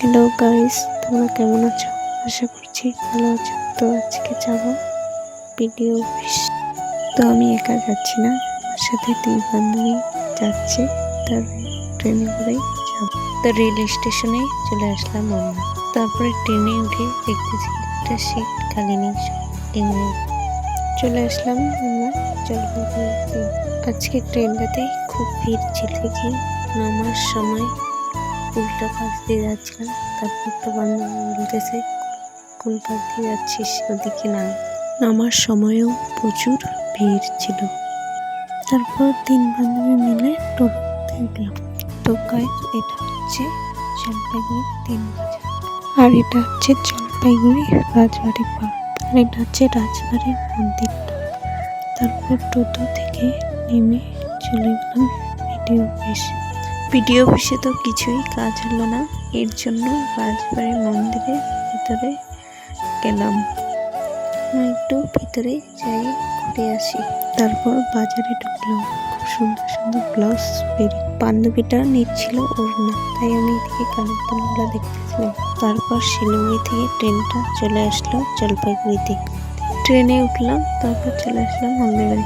Hello guys, তোমরা কেমন আছো? আশা করছি ভালো আছো। তো আজকে যাব ভিডিও অফিস। তো আমি একা যাচ্ছি না, আমার সাথে 3 বান্ধবী যাচ্ছে। তার ট্রেনে করেই যাব। তো রেল স্টেশনে চলে আসলাম আমরা। তারপরে ট্রেনে উঠে দেখতেছি একটা সিট খালি নেই, চলে আসলাম আমরা জলপাইগুড়িতে। আজকে ট্রেনটাতে খুব ভিড় ছিল কি নামার সময় উল্টো পাশ দিয়ে যাচ্ছিলাম। তারপর একটা বান্ধবী বলতেছে, কোন পাশ দিয়ে যাচ্ছিস, ওদিকে না। নামার সময়ও প্রচুর ভিড় ছিল। তারপর 3 বান্ধবী মিলে টোটোতে উঠলাম। তো গাইস, এটা হচ্ছে জলপাইগুড়ি 3 বাজার, আর এটা হচ্ছে জলপাইগুড়ি রাজবাড়ি পার্ক, আর এটা হচ্ছে রাজবাড়ির মন্দিরটা। তারপর টোটো থেকে নেমে চলে গেলাম ভিডিও অফিসে। তো কিছুই কাজ হলো না, এর জন্য রাজবাড়ির মন্দিরের ভিতরে গেলাম। একটু ভিতরে যাই ঘুরে আসি। তারপর বাজারে ঢুকলাম। খুব সুন্দর সুন্দর ব্লাউজ বান্ধবীটা নিচ্ছিল ওড়না, তাই আমি এদিকে কানের দুলগুলো দেখতেছিলাম। তারপর শিলিগুড়ি থেকে ট্রেনটা চলে আসলো জলপাইগুড়িতে। ট্রেনে উঠলাম, তারপর চলে আসলাম হলদিবাড়ি।